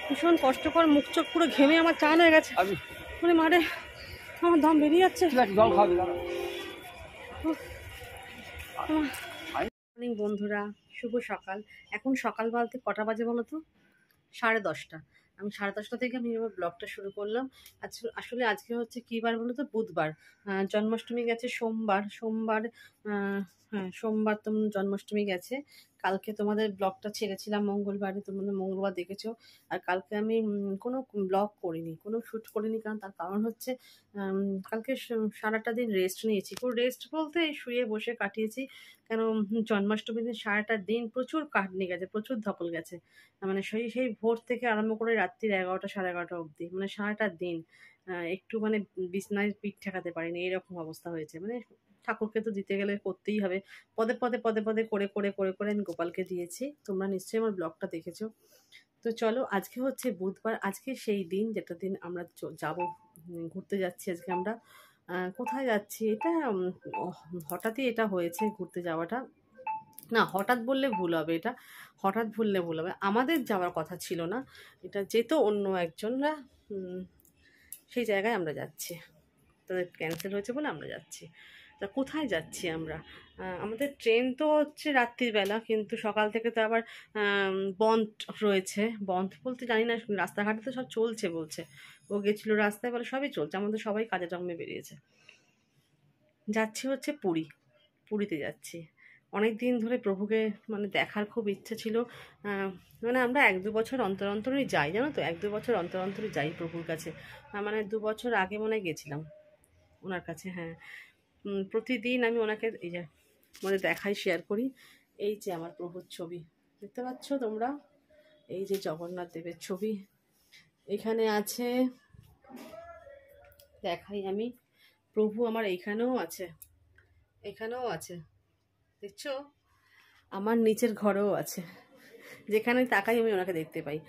ভীষণ কষ্টকর, মুখ চোখ পুরো ঘেমে আমার চান হয়ে গেছে। মানে মারে আমার দম বেরিয়ে যাচ্ছে। মর্নিং বন্ধুরা, শুভ সকাল। এখন সকাল বলতে কটা বাজে বলো তো? 10:30। আমি 10:30 থেকে আমি আমার ব্লগটা শুরু করলাম। আসলে আজকে হচ্ছে কী বার বলো তো? বুধবার। জন্মাষ্টমী গেছে সোমবার। হ্যাঁ, সোমবার তো জন্মাষ্টমী গেছে। কালকে তোমাদের ব্লগটা ছেড়েছিলাম মঙ্গলবারে, তোমাদের মঙ্গলবার দেখেছো। আর কালকে আমি কোনো ব্লগ করিনি, কোনো শ্যুট করিনি, কারণ তার কারণ হচ্ছে কালকে সারাটা দিন রেস্ট নিয়েছি। কোনো রেস্ট বলতে শুয়ে বসে কাটিয়েছি। কেন, জন্মাষ্টমীর দিন সারাটা দিন প্রচুর কাটনি গেছে, প্রচুর ধকল গেছে। মানে সেই ভোর থেকে আরম্ভ করে রাত্রির 11টা 11:30 অবধি, মানে সারাটা দিন একটু মানে বিছনায় পিঠ ঠেকাতে পারিনি, এরকম অবস্থা হয়েছে। মানে ঠাকুরকে তো দিতে গেলে করতেই হবে। পদে করে আমি গোপালকে দিয়েছি। তোমরা নিশ্চয়ই আমার ব্লগটা দেখেছো। তো চলো, আজকে হচ্ছে বুধবার। আজকে সেই দিন যেটা দিন আমরা যাব, ঘুরতে যাচ্ছি আজকে আমরা। কোথায় যাচ্ছি এটা হঠাৎই এটা হয়েছে, ঘুরতে যাওয়াটা। না, হঠাৎ বললে ভুল হবে, আমাদের যাওয়ার কথা ছিল না, এটা যেত অন্য একজনরা। সেই জায়গায় আমরা যাচ্ছি, তাদের ক্যান্সেল হয়েছে বলে আমরা যাচ্ছি। তা কোথায় যাচ্ছি আমরা? আমাদের ট্রেন তো হচ্ছে রাত্রিবেলা, কিন্তু সকাল থেকে তো আবার বন্ধ রয়েছে। বন্ধ বলতে জানি না, রাস্তাঘাটে তো সব চলছে বলছে। ও গেছিলো রাস্তায়, বলে সবই চলছে, আমাদের সবাই কাজে জন্মে বেরিয়েছে। যাচ্ছি হচ্ছে পুরীতে যাচ্ছি। অনেক দিন ধরে প্রভুকে মানে দেখার খুব ইচ্ছে ছিল। মানে আমরা 1-2 বছর অন্তর অন্তরই যাই, জানো তো, 1-2 বছর অন্তর অন্তরই যাই প্রভুর কাছে। মানে 2 বছর আগে মনে হয় গেছিলাম ওনার কাছে। হ্যাঁ, প্রতিদিন আমি ওনাকে এই যে মনে দেখাই, শেয়ার করি। এই যে আমার প্রভুর ছবি দেখতে পাচ্ছ তোমরা, এই যে জগন্নাথ দেবের ছবি এখানে আছে, দেখাই আমি। প্রভু আমার এখানেও আছে, দেখছো? আমার নিচের ঘরেও আছে, যেখানে তাকাই আমি ওনাকে দেখতে পাই।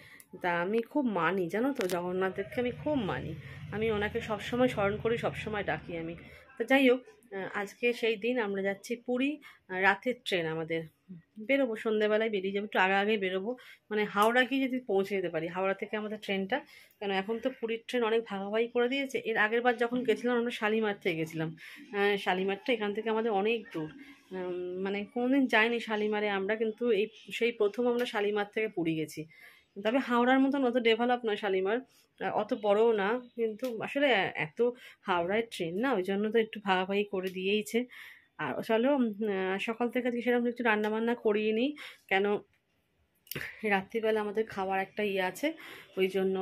তা আমি খুব মানি, জানো তো, জগন্নাথদেবকে আমি খুব মানি। আমি ওনাকে সবসময় স্মরণ করি, সবসময় ডাকি আমি। তো যাই হোক, আজকে সেই দিন আমরা যাচ্ছি পুরী। রাতের ট্রেন আমাদের, বেরোবো সন্ধ্যেবেলায়, বেরিয়ে যাবো, একটু আগে বেরোবো। মানে হাওড়া গিয়ে যদি পৌঁছে যেতে পারি, হাওড়া থেকে আমাদের ট্রেনটা। কেন এখন তো পুরীর ট্রেন অনেক ভাগাভাগি করে দিয়েছে। এর আগের বার যখন গেছিলাম আমরা শালিমার থেকে গেছিলাম। শালিমারটা এখান থেকে আমাদের অনেক দূর। মানে কোনোদিন যাইনি শালিমারে আমরা, কিন্তু সেই প্রথম আমরা শালিমার থেকে পুরী গেছি। তবে হাওড়ার মতন অত ডেভেলপ নয় শালিমার, অত বড়ও না, কিন্তু আসলে এত হাওড়ায় ট্রেন না, ওই জন্য তো একটু ভাগাভাগি করে দিয়েইছে। আর চলো, সকাল থেকে আজকে সেরকম একটু রান্নাবান্না করিয়ে নিই। কেন, রাত্রিবেলা আমাদের খাওয়ার একটা আছে, ওই জন্য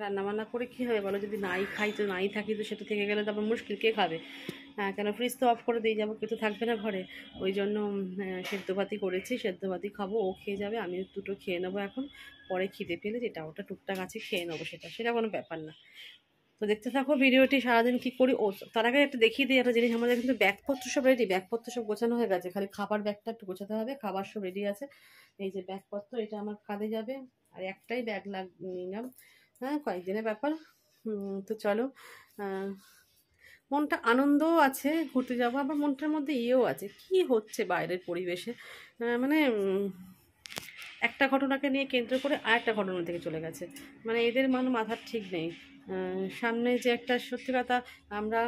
রান্নাবান্না করে কী হবে বলো? যদি নাই খাই তো নাই থাকি, তো সেটা থেকে গেলে তো আবার মুশকিল, কে খাবে? কেন, ফ্রিজ তো অফ করে দিয়ে যাবো, কেউ তো থাকবে না ঘরে। ওই জন্য সেদ্ধ ভাতই করেছি, সেদ্ধ ভাতই খাবো, ও খেয়ে যাবে, আমি দুটো খেয়ে নেবো এখন। পরে খিদে পেলে যেটা ওটা টুকটাক আছে খেয়ে নেবো, সেটা কোনো ব্যাপার না। তো দেখতে থাকো ভিডিওটি, সারাদিন কী করি। ও তার আগে একটা দেখিয়ে দিই একটা জিনিস, আমাদের কিন্তু ব্যাগপত্র সব রেডি, ব্যাগপত্র সব গোছানো হয়ে গেছে, খালি খাবার ব্যাগটা একটু গোছাতে হবে। খাবার সব রেডি আছে, এই যে ব্যাগপত্র, এটা আমার কাঁধে যাবে। আর একটাই ব্যাগ নিলাম, হ্যাঁ, কয়েকদিনের ব্যাপার। তো চলো, মনটা আনন্দও আছে ঘুরতে যাবো, আবার মনটার মধ্যে ইয়েও আছে, কি হচ্ছে বাইরের পরিবেশে। মানে একটা ঘটনাকে নিয়ে কেন্দ্র করে আরেকটা ঘটনা থেকে চলে গেছে। মানে এদের মাথার ঠিক নেই। সামনে যে একটা সত্যি কথা, আমরা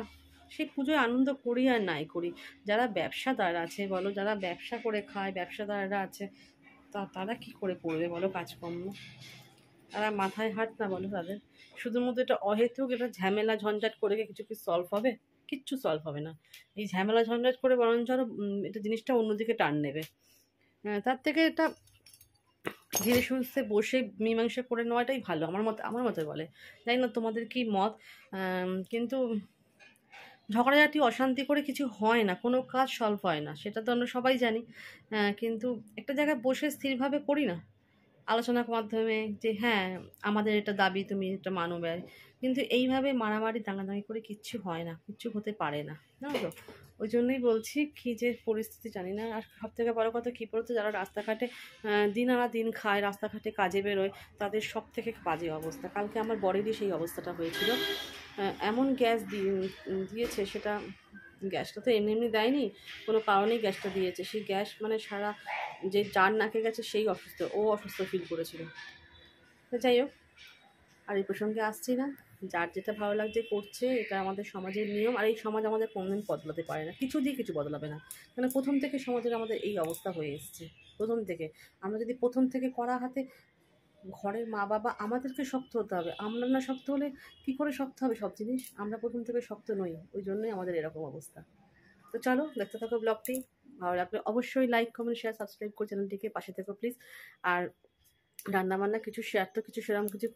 সেই পুজোয় আনন্দ করি আর নাই করি, যারা ব্যবসাদার আছে বলো, যারা ব্যবসা করে খায়, ব্যবসাদাররা আছে, তারা কি করে করবে বলো কাজকর্ম? তারা মাথায় হাত না বলো তাদের? শুধুমাত্র এটা অহেতুক, এটা ঝামেলা ঝঞ্ঝাট করে কিছু কি সলভ হবে? কিচ্ছু সলভ হবে না। এই ঝামেলা ঝঞ্ঝাট করে বরঞ্চ আরও এটা জিনিসটা অন্যদিকে টান নেবে। তার থেকে এটা ধীরে সুস্থে বসে মীমাংসা করে নেওয়াটাই ভালো, আমার মতে বলে। জানি না তোমাদের কি মত, কিন্তু ঝগড়াঝাটি অশান্তি করে কিছু হয় না, কোনো কাজ সলভ হয় না, সেটা তো আমরা সবাই জানি। কিন্তু একটা জায়গায় বসে স্থিরভাবে করি না, আলোচনার মাধ্যমে, যে হ্যাঁ আমাদের এটা দাবি, তুমি এটা মানো ব্যয়। কিন্তু এইভাবে মারামারি দাঙ্গাদাঙ্গি করে কিচ্ছু হয় না, কিচ্ছু হতে পারে না, জানো তো। ওই জন্যই বলছি, কী যে পরিস্থিতি জানি না। আর সব থেকে বড়ো কথা কী বলতো, যারা রাস্তাঘাটে দিন আনা দিন খায়, রাস্তাঘাটে কাজে বেরোয়, তাদের সব থেকে বাজে অবস্থা। কালকে আমার বরেরই সেই অবস্থাটা হয়েছিল। এমন গ্যাস দিয়েছে, সেটা গ্যাসটা তো এমনি দেয়নি, কোনো কারণেই গ্যাসটা দিয়েছে। সেই গ্যাস মানে যার নাকে গেছে সেই অসুস্থ, ও অসুস্থ ফিল করেছিল। তো যাই হোক, আর এই প্রসঙ্গে আসছি না। যার যেটা ভালো লাগছে করছে, এটা আমাদের সমাজের নিয়ম। আর এই সমাজ আমাদের কোনোদিন বদলাতে পারে না, কিছু দিয়ে কিছু বদলাবে না। মানে প্রথম থেকে সমাজের আমাদের এই অবস্থা হয়ে এসছে। প্রথম থেকে আমরা যদি প্রথম থেকে করা হাতে, ঘরের মা বাবা আমাদেরকে শক্ত হতে হবে। আমরা না শক্ত হলে কী করে শক্ত হবে সব জিনিস? আমরা প্রথম থেকে শক্ত নই, ওই জন্যই আমাদের এরকম অবস্থা। তো চলো দেখতে থাকো ব্লগটি। ভালো লাগলে অবশ্যই লাইক, কমেন্ট, শেয়ার, সাবস্ক্রাইব করে চ্যানেলটিকে পাশে থেকো প্লিজ। আর রান্নাবান্না কিছু শেয়ার তো কিছু সেরকম কিছু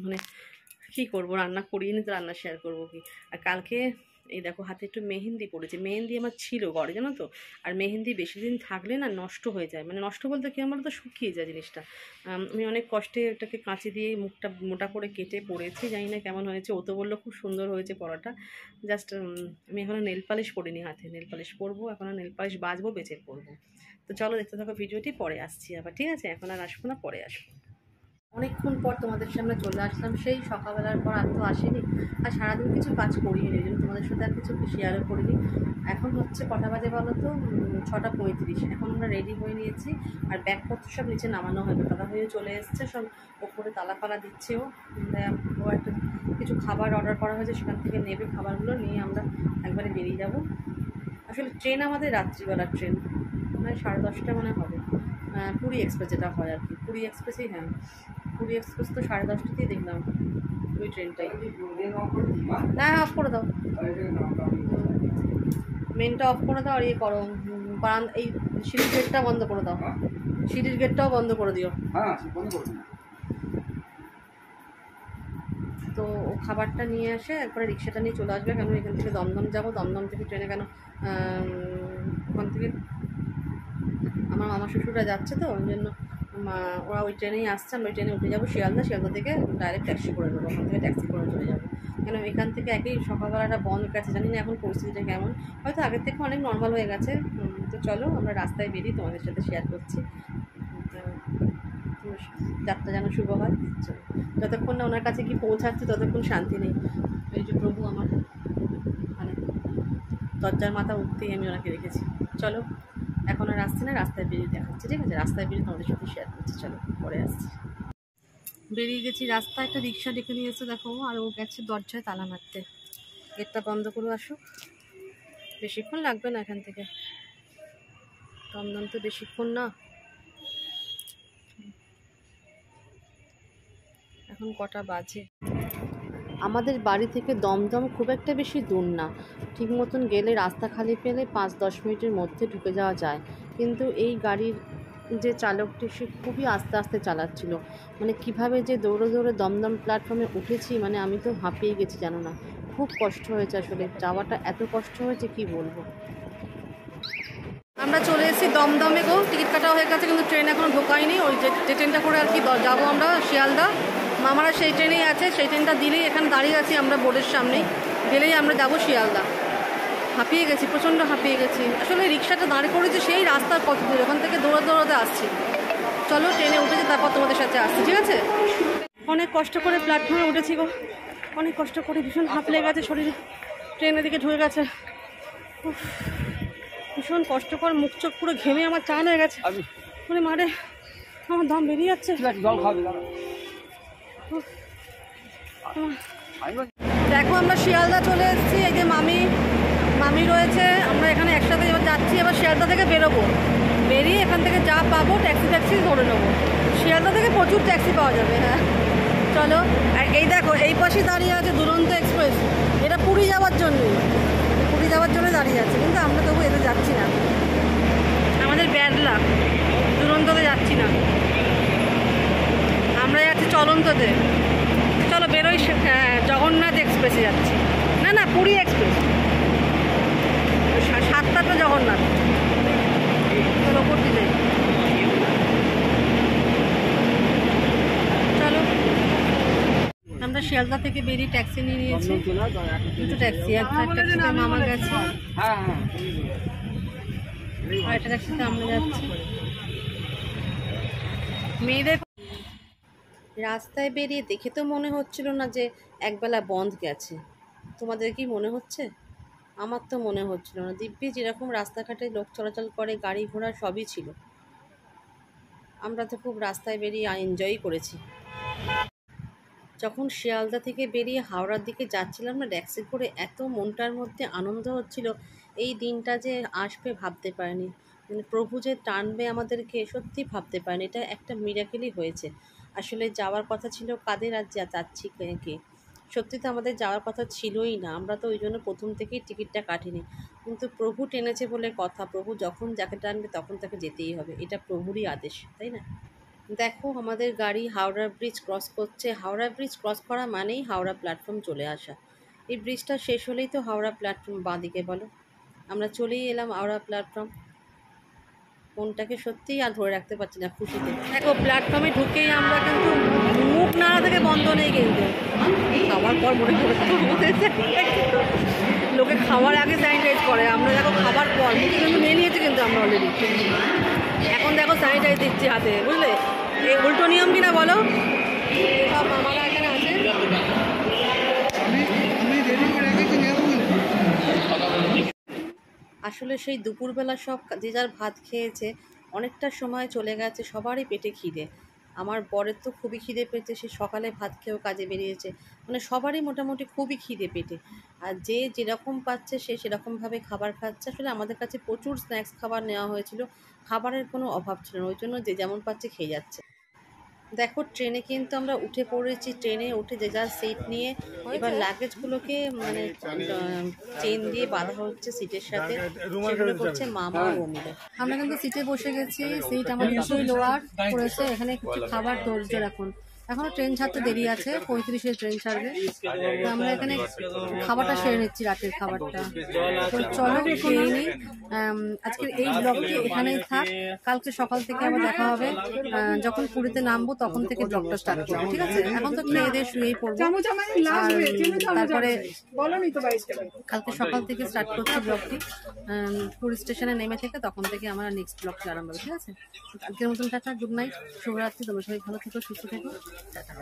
মানে কী করবো, রান্না করিয়ে নি তো রান্না শেয়ার করবো কি। আর কালকে এই দেখো হাতে একটু মেহেন্দি পড়েছে। মেহেন্দি আমার ছিল ঘরে, জানো তো। আর মেহেন্দি বেশি দিন থাকলে না নষ্ট হয়ে যায়, মানে নষ্ট বলতে কি, আমার তো শুকিয়ে যায় জিনিসটা। আমি অনেক কষ্টে ওটাকে কাঁচি দিয়ে মুখটা মোটা করে কেটে পরেছি, জানি না কেমন হয়েছে। ও তো বললো খুব সুন্দর হয়েছে পরাটা। জাস্ট আমি এখনও নেল পালিশ পরিনি, হাতে নেল পালিশ পরবো, এখনও নেল পালিশ বাজবো, বেঁচে পরবো। তো চলো দেখতে থাকো ভিডিওটি, পরে আসছি আবার, ঠিক আছে? এখন আর আসবো না, পরে আসবো। অনেকক্ষণ পর তোমাদের সামনে চলে আসলাম, সেই সকালবেলার পর আর তো আসেনি। আর সারাদিন কিছু কাজ করিনি, এই জন্য তোমাদের সাথে আর কিছু শেয়ারও করিনি। এখন হচ্ছে কটা বাজে বলো তো? 6:35। এখন আমরা রেডি হয়ে নিয়েছি। আর ব্যাগপত্র সব নিচে নামানো হবে, দাদা হয়ে চলে এসছে, সব ওপরে তালা দিচ্ছেও। ও একটা কিছু খাবার অর্ডার করা হয়েছে, সেখান থেকে নেবে খাবারগুলো, নিয়ে আমরা একবারে বেরিয়ে যাব। আসলে ট্রেন আমাদের রাত্রিবেলার ট্রেন, মানে 10:30 মনে হবে। পুরী এক্সপ্রেস যেটা হয় আর কি, পুরী এক্সপ্রেসেই। হ্যাঁ, পুরী এক্সপ্রেস তো 10:30টাতেই দেখলাম ওই ট্রেনটাই। হ্যাঁ, অফ করে দাও, মেনটা অফ করে দাও। আর ইয়ে করো, এই সিঁড়ির গেটটা বন্ধ করে দাও, সিঁড়ির গেটটাও বন্ধ করে দিও। তো ও খাবারটা নিয়ে আসে, একবারে রিক্সাটা নিয়ে চলে আসবে। কেন এখান থেকে দমদম যাবো, দমদম থেকে ট্রেনে কেন ওখান থেকে আমার মামা শ্বশুররা যাচ্ছে, তো ওই জন্য ওরা ওই ট্রেনেই আসছে। আমরা ওই ট্রেনে উঠে যাবো শিয়ালদা, শিয়ালদা থেকে ডাইরেক্ট ট্যাক্সি করে নেবো, ওখান থেকে ট্যাক্সি করে চলে যাবো। কেন এখান থেকে একই সকালবেলাটা বন্ধ গেছে, জানি না এখন পরিস্থিতিটা কেমন, হয়তো আগের থেকে অনেক নর্মাল হয়ে গেছে। তো চলো আমরা রাস্তায় বেরিয়ে তোমাদের সাথে শেয়ার করছি। যাত্রা যেন শুভ হয়। যতক্ষণ না ওনার কাছে কি পৌঁছাচ্ছে ততক্ষণ শান্তি নেই। এই যে প্রভু আমার, মানে দরজার মাথা উঠতেই আমি ওনাকে রেখেছি। চলো এখন আর আসছি না, রাস্তায় বেরিয়ে দেখাচ্ছি, ঠিক আছে? রাস্তায় বেরিয়ে তোমাদের সাথে শেয়ার করছি, চলো পরে আসছি। বেরিয়ে গেছি রাস্তায়, একটা রিক্সা ডেকে নিয়ে এসে দেখো, আর ও গেছে দরজায় তালা মারতে। গেটটা বন্ধ করে আসুক, বেশিক্ষণ লাগবে না এখান থেকে, দমদম তো বেশিক্ষণ না। এখন কটা বাজে? আমাদের বাড়ি থেকে দমদম খুব একটা বেশি দূর না, ঠিক মতন গেলে রাস্তা খালি পেলে 5-10 মিনিটের মধ্যে ঢুকে যাওয়া যায়। কিন্তু এই গাড়ির যে চালকটি, সে খুবই আস্তে আস্তে চালাচ্ছিল। মানে কিভাবে যে দৌড়ে দৌড়ে দমদম প্ল্যাটফর্মে উঠেছি, মানে আমি তো হাঁপিয়ে গেছি, জানো না। খুব কষ্ট হয়েছে আসলে, যাওয়াটা এত কষ্ট হয়েছে কি বলবো। আমরা চলে এসেছি দমদমে গো, টিকিট কাটা হয়ে গেছে, কিন্তু ট্রেন এখনও ঢোকায়নি। ওই যে ট্রেনটা করে আর কি যাবো আমরা শিয়ালদা, মামারা সেই ট্রেনেই আছে। সেই ট্রেনটা দিলেই এখানে দাঁড়িয়ে আছি আমরা বোর্ডের সামনেই, গেলেই আমরা যাবো শিয়ালদা। হাঁপিয়ে গেছি, প্রচণ্ড হাঁপিয়ে গেছি। আসলে রিক্সাটা দাঁড় করেছি সেই রাস্তার কত দূর, ওখান থেকে দৌড়াতে আসছি। চলো ট্রেনে উঠেছি, তারপর তোমাদের সাথে আসছি, ঠিক আছে? অনেক কষ্ট করে প্ল্যাটফর্মে উঠেছি গো, অনেক কষ্ট করে, ভীষণ হাঁপ লেগে গেছে শরীরে, ট্রেনের দিকে ঢুকে গেছে। ভীষণ কষ্টকর, মুখ চোখ পুরো ঘেমে আমার চান হয়ে গেছে। মানে মারে আমার দম বেরিয়ে যাচ্ছে। দেখো আমরা শিয়ালদা চলে এসেছি, এই যে মামি রয়েছে, আমরা এখানে একসাথে এবার যাচ্ছি। এবার শিয়ালদা থেকে বেরোবো, বেরিয়ে এখান থেকে যা পাবো ট্যাক্সি ধরে নেবো। শিয়ালদা থেকে প্রচুর ট্যাক্সি পাওয়া যাবে। হ্যাঁ চলো। আর এই দেখো এই পাশে দাঁড়িয়ে আছে দুরন্ত এক্সপ্রেস, এটা পুরী যাওয়ার জন্য দাঁড়িয়ে আছে, কিন্তু আমরা তবু এতে যাচ্ছি না, আমাদের ব্যাড লাক, দুরন্ততে যাচ্ছি না, আমরা যাচ্ছি চলন্ততে। চলো বেরোই, জগন্নাথ এক্সপ্রেসে যাচ্ছি। না পুরী এক্সপ্রেস, 7টা তো জগন্নাথ। চলো করতে যাই, চলো। আমরা শিয়ালদা থেকে বেরিয়ে ট্যাক্সি নিয়ে নিয়েছি, দুটো ট্যাক্সি, একটা ট্যাক্সিতে মামা গেছে, আর একটা ট্যাক্সিতে আমরা যাচ্ছি। মেয়েদের রাস্তায় বেরিয়ে দেখে তো মনে হচ্ছিল না যে একবেলা বন্ধ গেছে। তোমাদের কি মনে হচ্ছে? আমার তো মনে হচ্ছিল না। দিব্যি যেরকম রাস্তাঘাটে লোক চলাচল করে, গাড়ি ঘোড়া সবই ছিল। আমরা তো খুব রাস্তায় বেরিয়ে এনজয়ই করেছি। যখন শিয়ালদা থেকে বেরিয়ে হাওড়ার দিকে যাচ্ছিলাম না ট্যাক্সি করে, এত মনটার মধ্যে আনন্দ হচ্ছিল, এই দিনটা যে আসবে ভাবতে পারিনি। মানে প্রভু যে টানবে আমাদেরকে সত্যি ভাবতে পারিনি, এটা একটা মিরাকেলই হয়েছে। আসলে যাওয়ার কথা ছিল কাদের, আর যাচ্ছি কে। সত্যি তো আমাদের যাওয়ার কথা ছিলই না, আমরা তো ওই জন্য প্রথম থেকেই টিকিটটা কাটিনি, কিন্তু প্রভু টেনেছে বলে কথা। প্রভু যখন যাকে টানবে তখন তাকে যেতেই হবে, এটা প্রভুরই আদেশ, তাই না? দেখো আমাদের গাড়ি হাওড়া ব্রিজ ক্রস করছে। হাওড়া ব্রিজ ক্রস করা মানেই হাওড়া প্ল্যাটফর্ম চলে আসা। এই ব্রিজটা শেষ হলেই তো হাওড়া প্ল্যাটফর্ম বাঁদিকে, বলো। আমরা চলেই এলাম হাওড়া প্ল্যাটফর্ম। ফোনটাকে সত্যিই আর ধরে রাখতে পারছি না খুশিতে। দেখো প্ল্যাটফর্মে ঢুকেই আমরা কিন্তু মুখ নাড়া থেকে বন্ধ নেই কিন্তু। খাওয়ার পর মনে পড়েছে লোকে খাওয়ার আগে স্যানিটাইজ করে, আমরা দেখো খাবার পর মুখে কিন্তু নিয়ে নিয়েছি কিন্তু আমরা অলরেডি। এখন দেখো স্যানিটাইজ দিচ্ছি হাতে, বুঝলে? এই উল্টো নিয়ম কিনা বলো? সব মামারা এখানে আছে। আসলে সেই দুপুরবেলা সব যে যার ভাত খেয়েছে, অনেকটা সময় চলে গেছে, সবারই পেটে খিদে। আমার বরের তো খুবই খিদে পেয়েছে, সে সকালে ভাত খেয়েও কাজে বেরিয়েছে। মানে সবারই মোটামুটি খুবই খিদে পেটে, আর যে যেরকম পাচ্ছে সে সেরকমভাবে খাবার খাচ্ছে। আসলে আমাদের কাছে প্রচুর স্ন্যাক্স খাবার নেওয়া হয়েছিল, খাবারের কোনো অভাব ছিল না, ওই জন্য যে যেমন পাচ্ছে খেয়ে যাচ্ছে। দেখো ট্রেনে কিন্তু আমরা উঠে পড়েছি, ট্রেনে উঠে যে যার সিট নিয়ে এবার লাগেজগুলোকে মানে চেন দিয়ে বাঁধা হচ্ছে সিটের সাথে, সেগুলো করছে মামা ও মিলে। আমরা কিন্তু সিটে বসে গেছি, সিট আমার নিশ্চয়ই লোয়ার পড়েছে। এখানে কিছু খাবার ধৈর্য রাখুন, এখনো ট্রেন ছাড়তে দেরি আছে, 35-এ ট্রেন ছাড়বে। তো আমরা এখানে খাবারটা সেরে নিচ্ছি, রাতের খাবারটা। তো চলো খেয়ে নিই। আজকের এই ব্লগটি এখানেই থাক, কালকে সকাল থেকে আবার দেখা হবে। যখন পুরীতে নামবো তখন থেকে ব্লগটা স্টার্ট করবো, ঠিক আছে? এখন তো খেয়ে দিয়ে শুয়েই পড়বো, তারপরে কালকে সকাল থেকে স্টার্ট করছি ব্লগটি। পুরী স্টেশনে নেমে থেকে তখন থেকে আমরা নেক্সট ব্লগটি আরম্ভ হবে, ঠিক আছে? আজকের মতন টাটা, গুড নাইট, শুভরাত্রি। তোমরা সবাই ভালো থেকো, সুস্থ থেকো, টাটা।